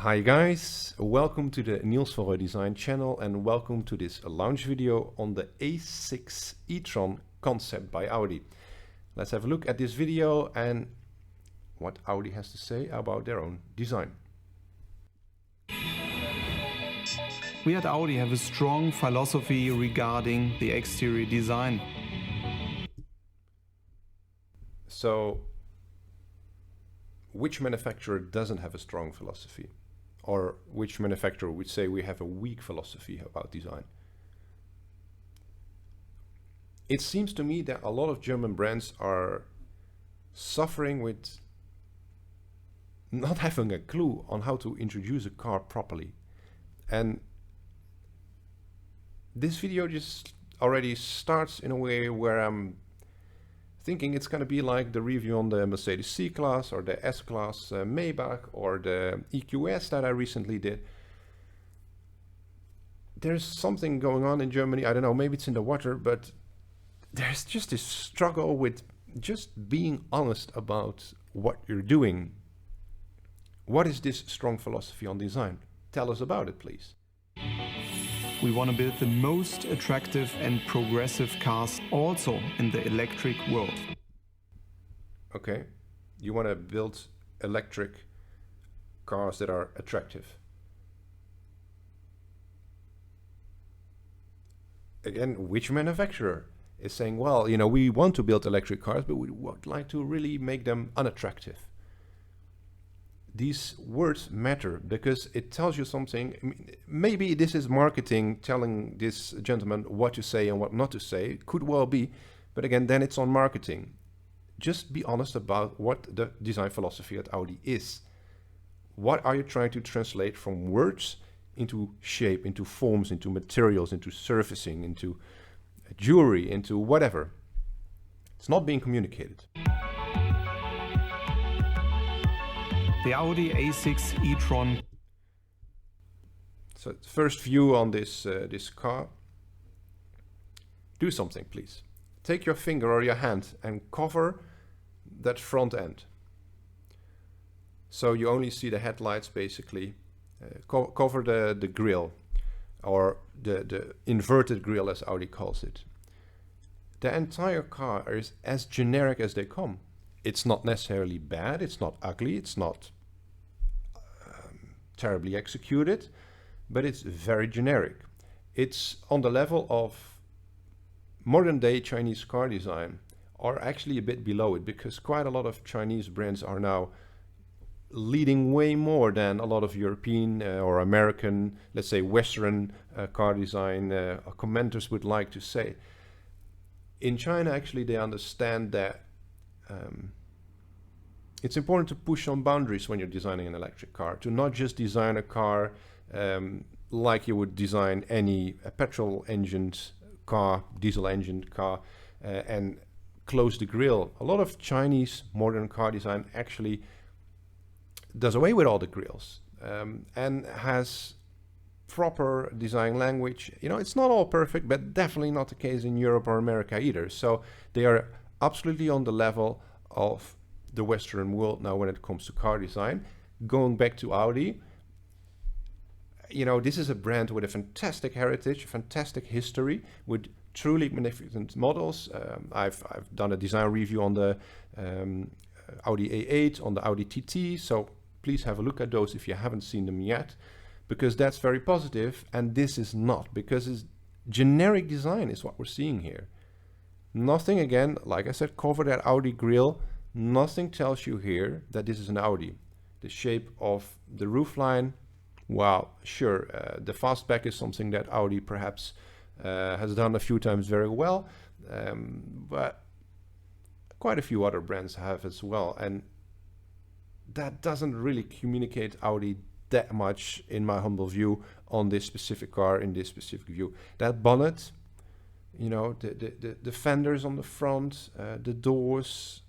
Hi guys, welcome to the Niels van Roij Design channel and welcome to this launch video on the A6 e-tron concept by Audi. Let's have a look at this video and what Audi has to say about their own design. We at Audi have a strong philosophy regarding the exterior design. So, which manufacturer doesn't have a strong philosophy? Or which manufacturer would say we have a weak philosophy about design? It seems to me that a lot of German brands are suffering with not having a clue on how to introduce a car properly. And this video just already starts in a way where I'm thinking it's going to be like the review on the Mercedes C-Class or the S-Class Maybach or the EQS that I recently did. There's something going on in Germany, I don't know, maybe it's in the water, but there's just this struggle with just being honest about what you're doing. What is this strong philosophy on design? Tell us about it, please. We want to build the most attractive and progressive cars also in the electric world. Okay, you want to build electric cars that are attractive. Again, which manufacturer is saying, well, you know, we want to build electric cars, but we would like to really make them unattractive? These words matter because it tells you something. I mean, maybe this is marketing telling this gentleman what to say and what not to say. It could well be, but again, then it's on marketing. Just be honest about what the design philosophy at Audi is. What are you trying to translate from words into shape, into forms, into materials, into surfacing, into jewelry, into whatever? It's not being communicated. The Audi A6 e-tron. So first view on this car. Do something, please. Take your finger or your hand and cover that front end. So you only see the headlights basically. Cover the grille, or the inverted grille as Audi calls it. The entire car is as generic as they come. It's not necessarily bad, it's not ugly, it's not terribly executed, but it's very generic. It's on the level of modern day Chinese car design, or actually a bit below it, because quite a lot of Chinese brands are now leading way more than a lot of European or American, let's say Western car design commenters would like to say. In China, actually, they understand that it's important to push on boundaries when you're designing an electric car, to not just design a car like you would design any petrol engined car, diesel engined car, and close the grille. A lot of Chinese modern car design actually does away with all the grilles and has proper design language. You know, it's not all perfect, but definitely not the case in Europe or America either. So they are absolutely on the level of the Western world now when it comes to car design. Going back to Audi, you know, this is a brand with a fantastic heritage, fantastic history, with truly magnificent models. I've done a design review on the Audi A8, on the Audi TT, so please have a look at those if you haven't seen them yet, because that's very positive, and this is not, because it's generic design is what we're seeing here. Nothing, again, like I said, cover that Audi grille. Nothing tells you here that this is an Audi. The shape of the roofline, well, sure, the fastback is something that Audi perhaps has done a few times very well, but quite a few other brands have as well, and that doesn't really communicate Audi that much, in my humble view, on this specific car, in this specific view. That bonnet, you know, the fenders on the front, the doors,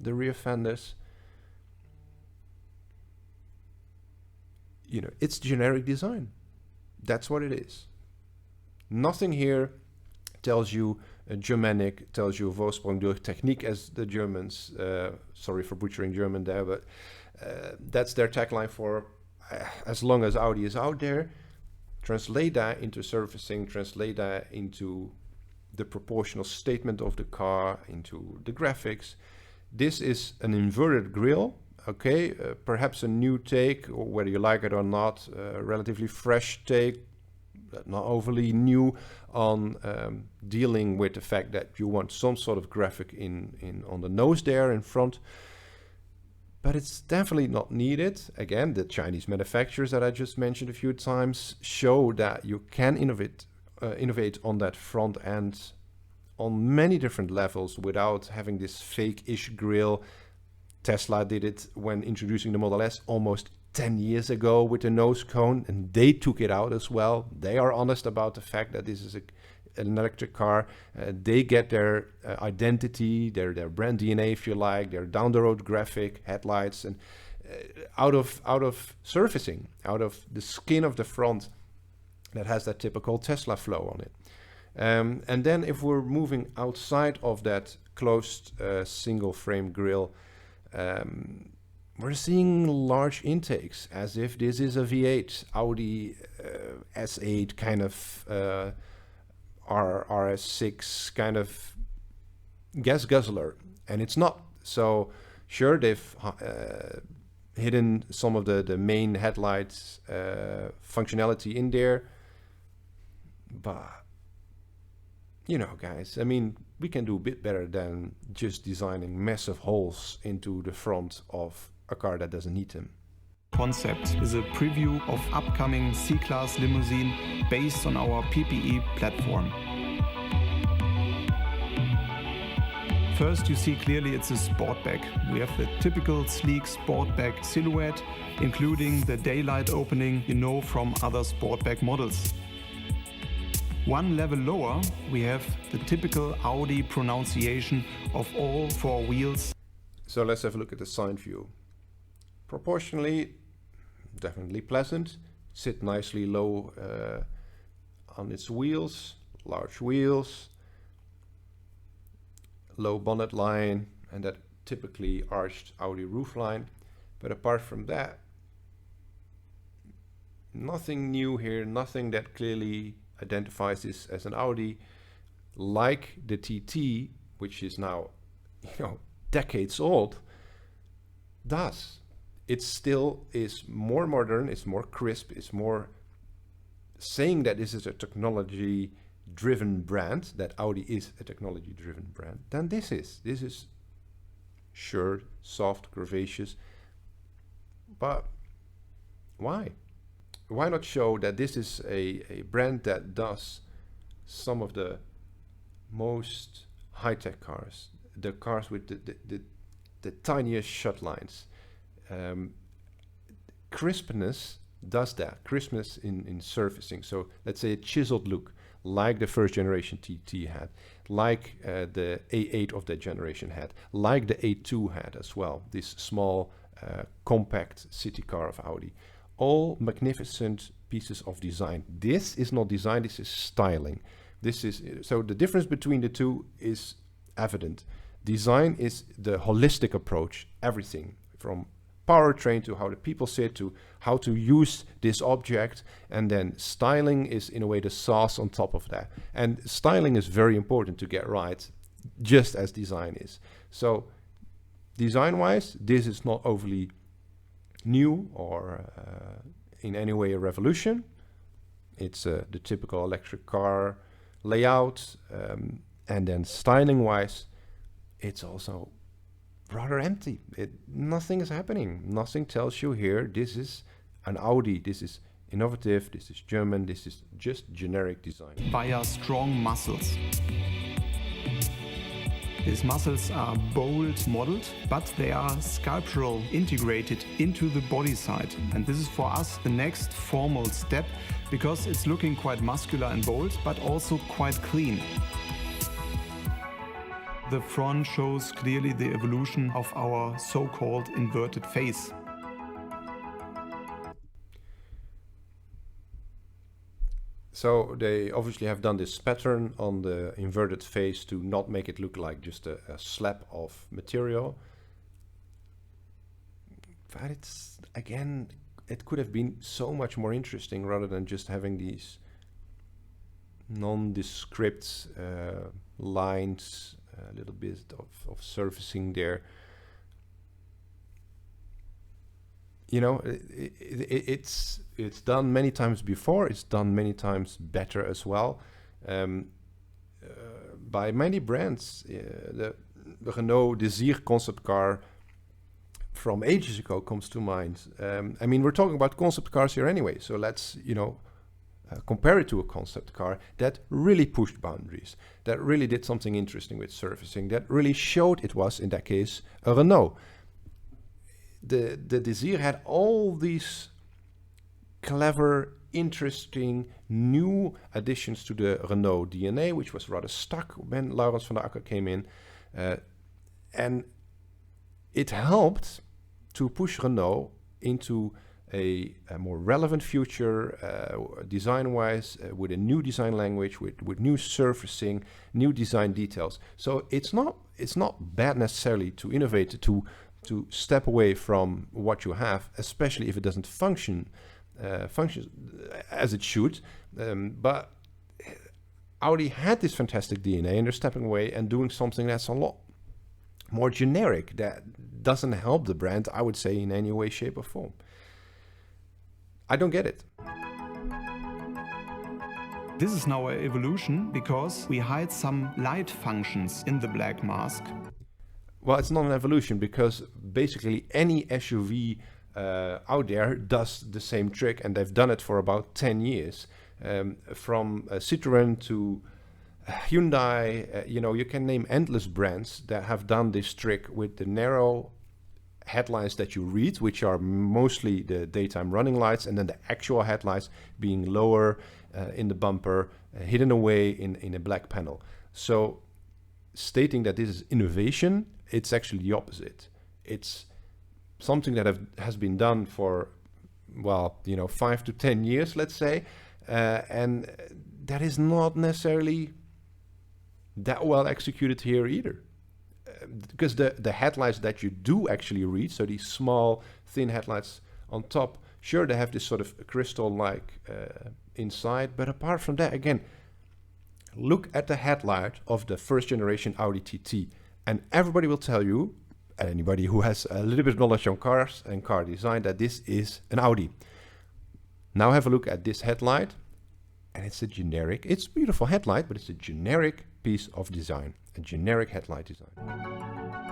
the rear fenders, you know, it's generic design. That's what it is. Nothing here tells you Germanic, tells you Vorsprung durch Technik, as the Germans, sorry for butchering German there, but that's their tagline for as long as Audi is out there, translate that into surfacing, translate that into the proportional statement of the car, into the graphics. This is an inverted grille, okay, perhaps a new take, or whether you like it or not, a relatively fresh take, not overly new on dealing with the fact that you want some sort of graphic in on the nose there in front. But it's definitely not needed. Again, the Chinese manufacturers that I just mentioned a few times show that you can innovate on that front end on many different levels without having this fake-ish grille. Tesla did it when introducing the Model S almost 10 years ago with the nose cone, and they took it out as well. They are honest about the fact that this is an electric car. They get their identity, their brand DNA, if you like, their down-the-road graphic, headlights, and out of surfacing, out of the skin of the front that has that typical Tesla flow on it. And then if we're moving outside of that closed single frame grille, we're seeing large intakes, as if this is a V8 Audi S8 kind of RS6 kind of gas guzzler, and it's not. So sure, they've hidden some of the main headlights functionality in there, but you know, guys, I mean, we can do a bit better than just designing massive holes into the front of a car that doesn't need them. Concept is a preview of upcoming C-Class limousine based on our PPE platform. First, you see clearly it's a sportback. We have the typical sleek sportback silhouette, including the daylight opening you know from other sportback models. One level lower, we have the typical Audi pronunciation of all four wheels. So let's have a look at the side view. Proportionally, definitely pleasant. Sit nicely low on its wheels, large wheels, low bonnet line, and that typically arched Audi roofline. But apart from that, nothing new here, nothing that clearly identifies this as an Audi, like the TT, which is now, you know, decades old, does. It still is more modern, it's more crisp, it's more saying that this is a technology-driven brand, that Audi is a technology-driven brand, than this is. This is sure, soft, curvaceous, but why? Why not show that this is a brand that does some of the most high-tech cars, the cars with the tiniest shut lines. Crispness does that, crispness in surfacing. So let's say a chiseled look, like the first generation TT had, like the A8 of that generation had, like the A2 had as well, this small compact city car of Audi. All magnificent pieces of design. This is not design, this is styling. This is, so the difference between the two is evident. Design is the holistic approach, everything from powertrain to how the people sit, to how to use this object, and then styling is in a way the sauce on top of that. And styling is very important to get right, just as design is. So design-wise, this is not overly new or in any way a revolution. It's the typical electric car layout, and then styling-wise, it's also rather empty. Nothing is happening. Nothing tells you here this is an Audi, this is innovative, this is German, this is just generic design. Via strong muscles. These muscles are bold modeled, but they are sculptural, integrated into the body side. And this is for us the next formal step, because it's looking quite muscular and bold, but also quite clean. The front shows clearly the evolution of our so-called inverted face. So they obviously have done this pattern on the inverted face to not make it look like just a slab of material. But it's, again, it could have been so much more interesting rather than just having these nondescript lines, a little bit of surfacing there. You know, it's done many times before. It's done many times better as well, by many brands. The Renault Désir concept car from ages ago comes to mind. I mean, we're talking about concept cars here anyway, so let's, you know, compare it to a concept car that really pushed boundaries, that really did something interesting with surfacing, that really showed it was, in that case, a Renault. The Désir had all these clever, interesting, new additions to the Renault DNA, which was rather stuck when Laurens van der Akker came in. And it helped to push Renault into a more relevant future, design-wise, with a new design language, with new surfacing, new design details. So it's not bad necessarily to innovate, to step away from what you have, especially if it doesn't function as it should. But Audi had this fantastic DNA, and they're stepping away and doing something that's a lot more generic, that doesn't help the brand, I would say, in any way, shape, or form. I don't get it. This is now an evolution because we hide some light functions in the black mask. Well, it's not an evolution, because basically any SUV out there does the same trick, and they've done it for about 10 years. From Citroën to Hyundai, you know, you can name endless brands that have done this trick with the narrow headlights that you read, which are mostly the daytime running lights, and then the actual headlights being lower in the bumper, hidden away in a black panel. So stating that this is innovation, it's actually the opposite. It's something that has been done for, well, you know, 5 to 10 years, let's say, and that is not necessarily that well executed here either. Because the headlights that you do actually read, so these small, thin headlights on top, sure, they have this sort of crystal-like inside, but apart from that, again, look at the headlight of the first generation Audi TT, and everybody will tell you, anybody who has a little bit of knowledge on cars and car design, that this is an Audi. Now have a look at this headlight, and it's a generic, it's a beautiful headlight, but it's a generic piece of design, a generic headlight design.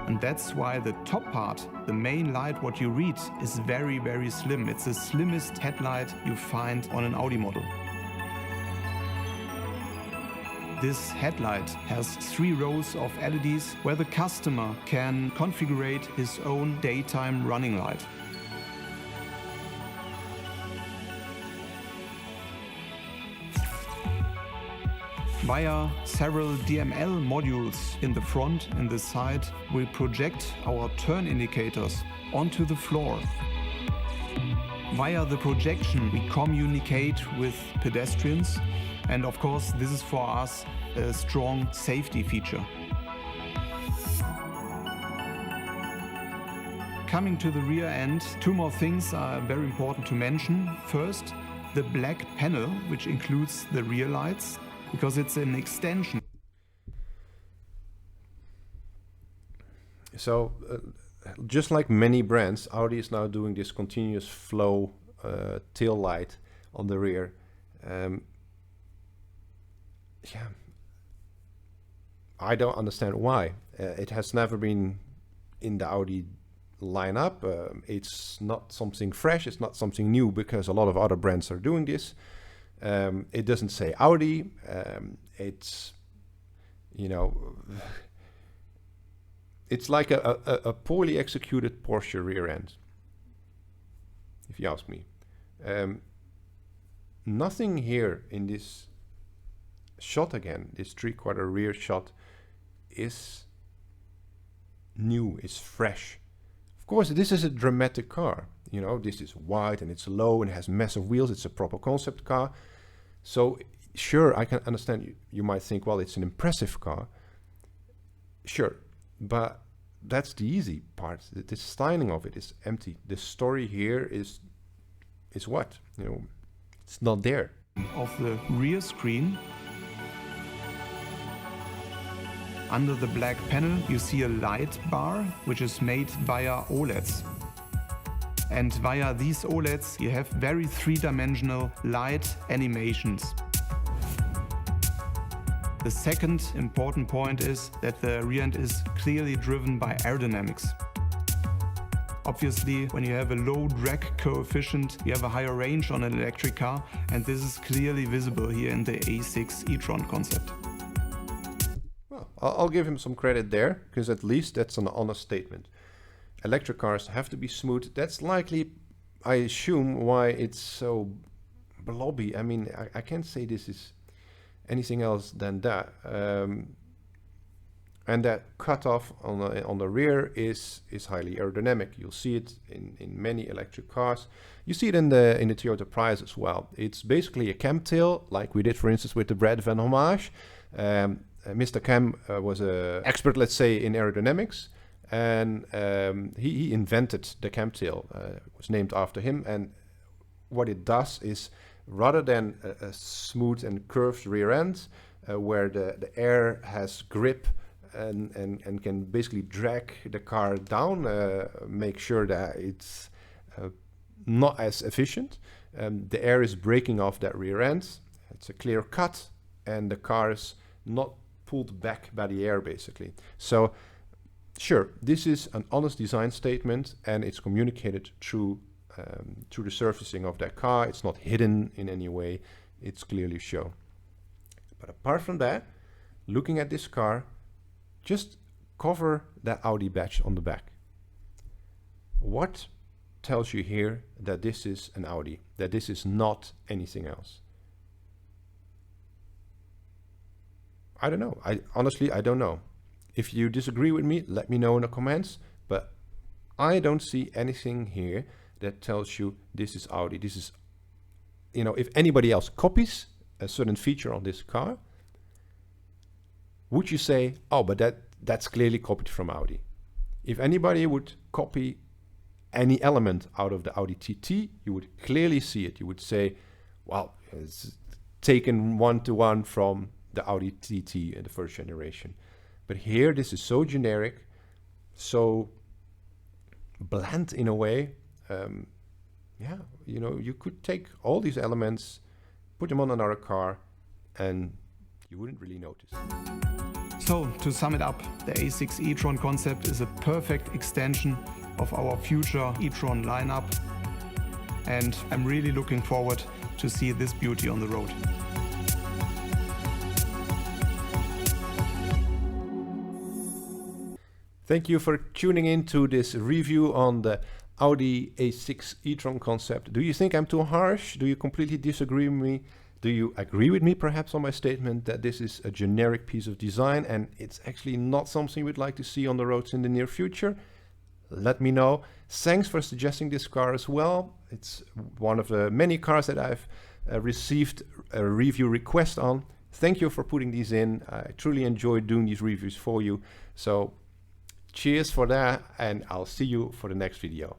And that's why the top part, the main light, what you read, is very, very slim. It's the slimmest headlight you find on an Audi model. This headlight has 3 rows of LEDs where the customer can configure his own daytime running light. Via several DML modules in the front and the side, we project our turn indicators onto the floor. Via the projection, we communicate with pedestrians, and of course, this is for us a strong safety feature. Coming to the rear end, 2 more things are very important to mention. First, the black panel, which includes the rear lights, because it's an extension. So, just like many brands, Audi is now doing this continuous flow tail light on the rear. Yeah, I don't understand why. It has never been in the Audi lineup. It's not something fresh. It's not something new, because a lot of other brands are doing this. It doesn't say Audi. It's, you know, it's like a poorly executed Porsche rear end, if you ask me. Nothing here in this shot, again, this 3/4 rear shot, is new, is fresh. Of course, this is a dramatic car. You know, this is wide and it's low and it has massive wheels. It's a proper concept car. So sure, I can understand you might think, well, it's an impressive car. Sure, but that's the easy part. The styling of it is empty. The story here is is what? You know, it's not there. Of the rear screen, under the black panel you see a light bar which is made via OLEDs. And via these OLEDs you have very three-dimensional light animations. The second important point is that the rear end is clearly driven by aerodynamics. Obviously, when you have a low drag coefficient, you have a higher range on an electric car, and this is clearly visible here in the A6 e-tron concept. Well, I'll give him some credit there, because at least that's an honest statement. Electric cars have to be smooth. That's likely, I assume, why it's so blobby. I mean, I can't say this is anything else than that. And that cutoff on the rear is highly aerodynamic. You'll see it in many electric cars. You see it in the Toyota Prius as well. It's basically a cam tail, like we did, for instance, with the Brad van Hommage. Mr. Cam was an expert, let's say, in aerodynamics, and he invented the cam tail. It was named after him, and what it does is, rather than a smooth and curved rear end, where the air has grip and can basically drag the car down, make sure that it's not as efficient. The air is breaking off that rear end. It's a clear cut, and the car is not pulled back by the air, basically. So, sure, this is an honest design statement, and it's communicated through the surfacing of that car. It's not hidden in any way. It's clearly shown. But apart from that, looking at this car, just cover that Audi badge on the back. What tells you here that this is an Audi, that this is not anything else? I don't know. Honestly, I don't know. If you disagree with me, let me know in the comments, but I don't see anything here that tells you this is Audi. This is, you know, if anybody else copies a certain feature on this car, would you say, oh, but that's clearly copied from Audi? If anybody would copy any element out of the Audi TT, you would clearly see it. You would say, well, it's taken one-to-one from the Audi TT in the first generation. But here, this is so generic, so bland in a way. Yeah, you know, you could take all these elements, put them on another car, and you wouldn't really notice. So, to sum it up, the A6 e-tron concept is a perfect extension of our future e-tron lineup, and I'm really looking forward to see this beauty on the road. Thank you for tuning in to this review on the Audi A6 e-tron concept. Do you think I'm too harsh? Do you completely disagree with me? Do you agree with me perhaps on my statement that this is a generic piece of design and it's actually not something we'd like to see on the roads in the near future? Let me know. Thanks for suggesting this car as well. It's one of the many cars that I've received a review request on. Thank you for putting these in. I truly enjoyed doing these reviews for you. So cheers for that, and I'll see you for the next video.